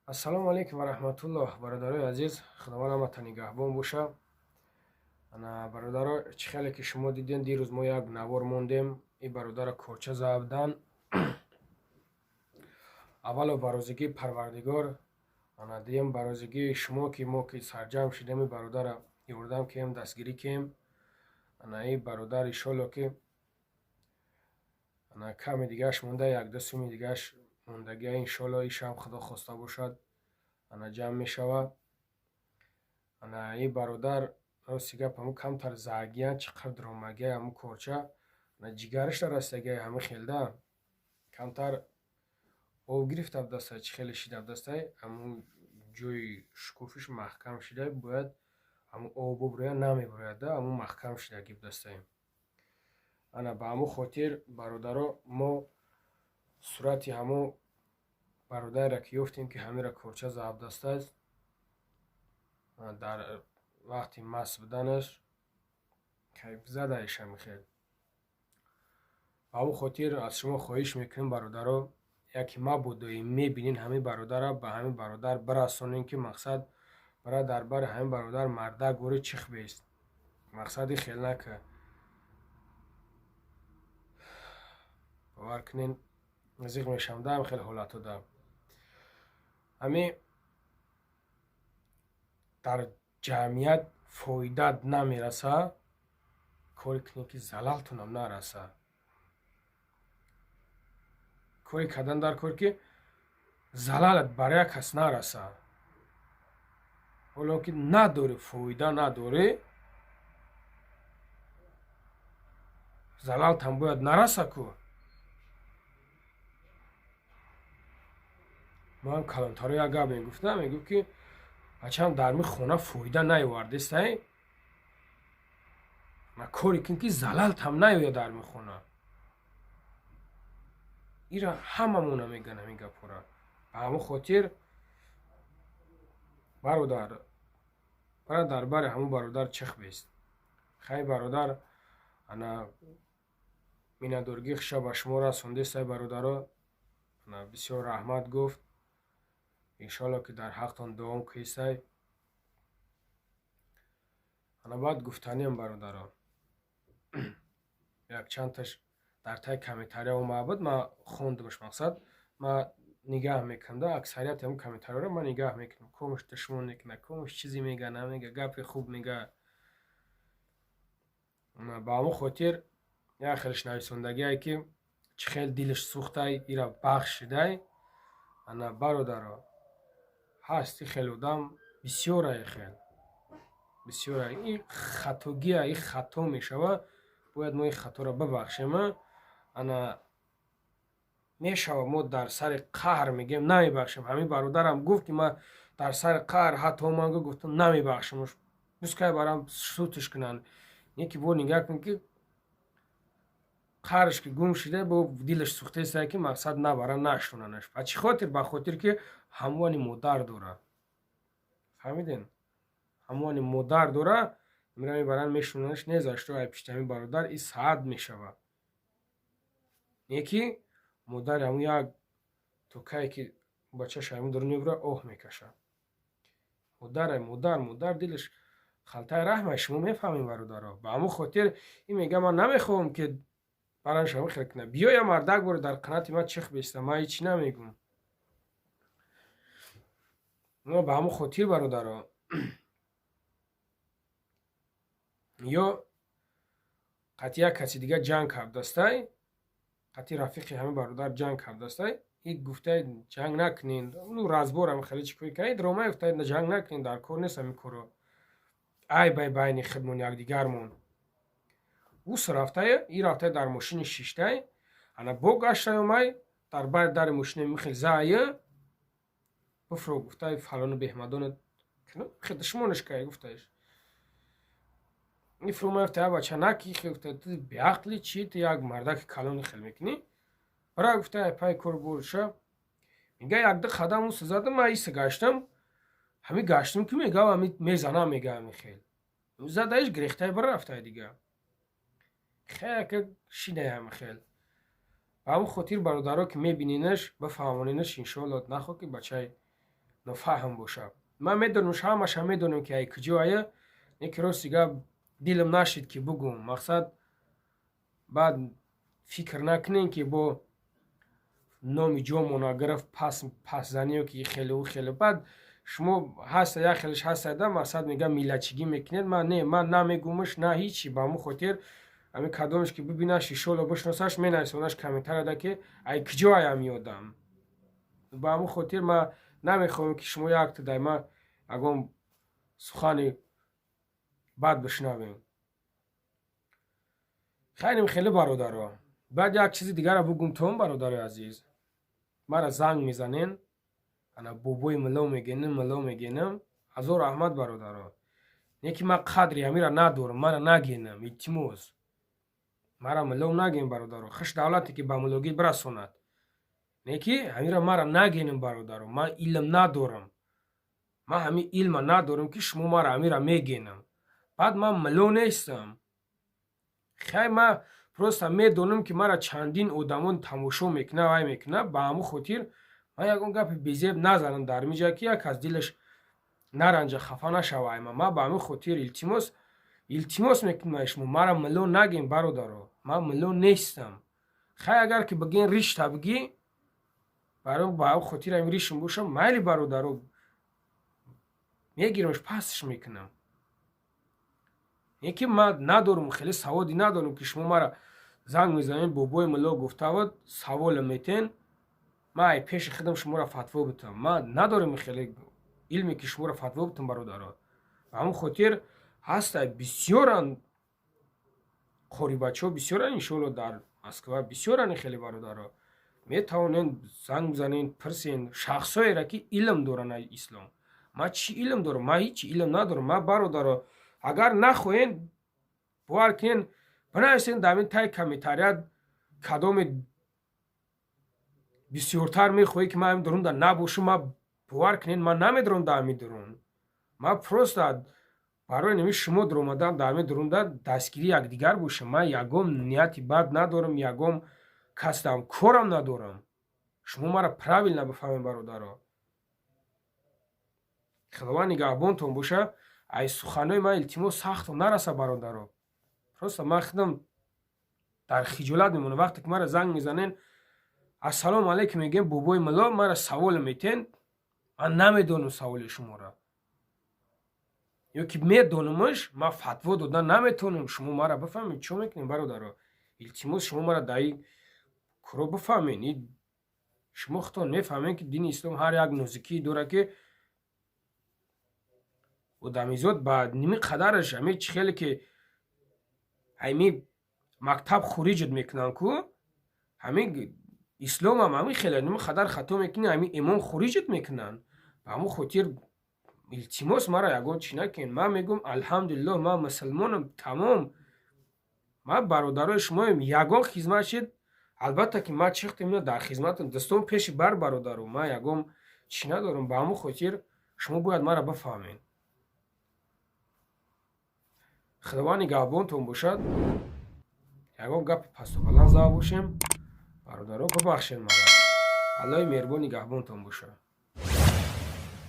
ассалому алейкум ва раҳматуллоҳ. Бародарои азиз, худованд ҳаматон нигаҳбон боша. Бародаро, чӣ хеле ки шумо дидем, дирӯз мо як навор мондем. И бародара корча завдан. Аввало барозагии Парвардигор, дуюм барозагии шумо ки мо ки сарҷамъ шудем и бародара ёрдам кем, дастгирӣ кем. И бародар иншолло ки каме дигааш монда, як-ду сӯми дигааш мондагия, иншолло ишам худо хоста бошад ҷамъ мешавад. И бародар рости гап ҳамун камтар заагиян, чиқар дуромагия ҳамун корча ҷигарашда растагия ҳамин хелда камтар об гирифта дастае, чӣ хеле шида дастае, ҳамун ҷои шукуфиш маҳкам шуда, бояд ҳамун обу буроя намебурояда, ҳамун маҳкам шуда гиб дастае. Ба ҳамун хотир бародаро, мо сурати ҳамун бародареро ки ёфтем ки ҳамира корча забт дастааст, дар вақти маст буданаш кайф задаеша мехел. Ба ҳамун хотир аз шумо хоҳиш мекунем бародаро, яке мабудои мебинин ҳамин бародара ба ҳамин бародар бирасонем, ки мақсад бара дар бари ҳамин бародар мардак гури чих бест. Мақсади хел нака. бовар кунен зиқ мешавам да ҳамин хел ҳолату да. ҳамин дар ҷамъият фоидат намераса, кори кунем ки залалтунам нараса. кори кардан дар кор ки залалат бар як кас нараса. ҳоло ки надори фоида надори, залалтам бояд нараса ку. ман калонтаро як гап мегуфтам, мегуфт ки бачам дар ми хона фоида наёвардестай, ма кори кун ки залалтам наёяд дар ми хона. ира ҳамамона мегӯянд ҳамин гапҳоро. Ба ҳамун хотир бародар, бара дар бари ҳамун бародар чих бест. хай бародар миннатдоригии хиша ба шумо расондестай бародаро, бисёр раҳмат гуфт. иншолло ки дар ҳақтон давом кӯистай. баъд гуфтаниям бародаро, як чандташ дар таи комментария омада буд, ман хондамаш. мақсад ман нигаҳ мекунам да, аксарияти ҳамун комментариҳоро ман нигаҳ мекунам. комуш душмон мекунад, комуш чизе мега, намега, гапи хуб мега. ба ҳамун хотир як хелаш нависондагие ки чӣ хел дилаш сӯхтай, ира бахш шудай. бародаро, ҳаст и хел одам бисёрае хел. бисёрае. И хатогия, и хато мешава. бояд мо ин хаторо бибахшем. мешава мо дар сари қаҳр мегем намебахшем. ҳамин бародарам гуфт ки ман дар сари қаҳр ҳатто манго гуфтам намебахшем. бускай барам сутиш кунанд. не ки бо нигоҳ кун ки қарш ки гум шуда, бо дилаш сӯхтаеста ки мақсад набаранд наштонанаш. ба чӣ хотир? Ба хотир ки ҳамвани модар дора. фаҳмиден? ҳамвани модар дора, мира мебаранд мешонанаш, не за что ай пишти ҳамин бародар и саъд мешава. не ки модари ҳамун як тӯкае ки бачаш ҳамин дору мебура оҳ мекашад. модарай, модар дилаш халтаи раҳмай, шумо мефаҳмед бародаро. ба ҳамун хотир ин мега ман намехоҳам ки бараш ҳамин хел кунад. биёя мардак боре дар қанати ман чих беста, ман ҳеҷ чӣ намегӯм. ба ҳамун хотир бародаро, ё қатъи як каси дига ҷанг кардастай, қатъи рафиқи ҳамин бародар ҷанг кардастай, и гуфтай ҷанг накунед, разбор ҳамин хеле чӣ кунед, дрома гуфтай ҷанг накунед, дар кор нест ҳамин коро. ай бай байни худмон якдигармон. ус рафтае, и рафтае дар мошини шиштай, бо гаштай омай, дар бари дари мошини михел зая, буфро гуфтай фалону беҳмадонат душмонаш кай гуфтаеш. ифро мефтая бача наки гуфтай ту беақли чи, ту як мардаки калони хел мекунӣ. бара гуфтай пай кор борша. мега як-ду қадам ус задам, ман иса гаштам, ҳамин гаштам ки мега ҳамин мезанам, мега ҳамин хел. задаеш гирехтай бара рафтае дига. хеле шидай ҳамин хел. ба ҳамун хотир бародаро ки мебининаш, бифаҳмонинаш иншоалло, нахо ки бачаи нофаҳм бошад. Ман медонам ҳамаша медонам ки ай куҷоая неки ростига дилам нашид ки бугум. Мақсад баъд фикр накунем ки бо номи ҷомона гирифт пасзаниё ки хеле хеле баъд шумо ҳаста як хелаш ҳастада мақсад мегӯям миллатчигӣ мекунед. Ман намегумаш на ҳичи ба ҳамун хотир ҳамин кадомеш ки бибинаш иншоалло бишносаш менависонаш комментарияда ки ай куҷоая ҳамин одам. Ба ҳамун хотир ман намехоҳам ки шумо яктадай ман ягон сухани бад бишнавем. хайрем хеле бародаро. баъд як чизи дигара бугум том бародарои азиз. мара занг мезанен ана бобои мило мегенам ҳазор раҳмат бародаро. неки ман қадри ҳамира надорам, мара нагенам, илтимос мара мило нагем бародаро. хиш давлате ки ба милогӣ бирасонад. неки ҳамира мара нагенам бародаро. ман илм надорам. ман ҳамин илма надорам ки шумо мара ҳамира мегенам. баъд ман мило нестам. хай ман просто медонам ки мара чандин одамон тамошо мекунад вай мекунад. ба ҳамун хотир ман ягон гапи безеб назанам дар миҷа ки як кас дилаш наранҷа хафа нашава. ман ба ҳамин хотир илтимос мекунам шумо мара мило нагем бародаро. ман мило нестам. хай агар ки бигӯен ришта бигӣ барои ба ҳамин хотир ҳамин ришм боша майли бародаро мегирамш пастш мекунам. неки ман надорам хеле саводи надорам ки шумо мара занг мезанед бобои мило гуфтавад савола метен ман ай пеши худам шуморо фатво битам. ман надорам хеле илме ки шуморо фатво битам бародаро. ба ҳамин хотир ҳаста бисёран қорибачаҳо бисёран иншоалло дар Москва бисёран хеле бародаро метавонен занг бизанен пирсен шахсоеро ки илм доранд аз ислом. ман чӣ илм дорам? ман ҳичи илм надорам. ман бародаро агар нахоҳен бовар кунен бинависен дар ҳамин таи комментарият кадоме бисёртар мехоҳӣ ки ман ҳамин дурунда набошам. ман бовар кунен ман намедорам дар ҳамин дурун. ман просто барои нами шумо дуромадам дар ҳамин дурунда дастгири якдигар бошам. ман ягон нияти бад надорам, ягон касдам корам надорам. шумо мара правилно бифаҳмед бародаро. худованд нигаҳбонтон боша. ай суханои ман илтимос сахто нараса бародаро. просто ман худам дар хиҷолат мемонам вақте ки мара занг мезанен ассалому алайкум мегӯем бобои мило мара савол метен ман намедонам саволи шуморо ё ки медонамаш ман фатво додан наметавонам. шумо мара бифаҳмед чӣ мекунем бародаро. илтимос шумо мара дар ин кӯро бифаҳмед. шумо худтон мефаҳмед ки дини ислом ҳар як нозикӣ дорад ки одамизод ба ними қадараш ҳамин чӣ хеле ки ҳамин мактаб хориҷат мекунанд ку ҳамин ислом ҳам ҳамин хеле ними қадар хато мекунад ҳамин имон хориҷат мекунанд. ба ҳамун хотир илтимос мара ягон чӣ накунед. ман мегӯям алҳамдулиллоҳ ман мусулмонам тамом. ман бародарои шумоем. ягон хизмат шид албатта ки ман чихтем дар хизматам дастом пеши бар бародаро. ман ягон чӣ надорам. ба ҳамун хотир шумо бояд мара бифаҳмед. худованд нигаҳбонтон бошад. ягон гапи пастубаланд зада бошем бародаро бибахшед мара. аллоҳи меҳрибон нигаҳбонтон бошад.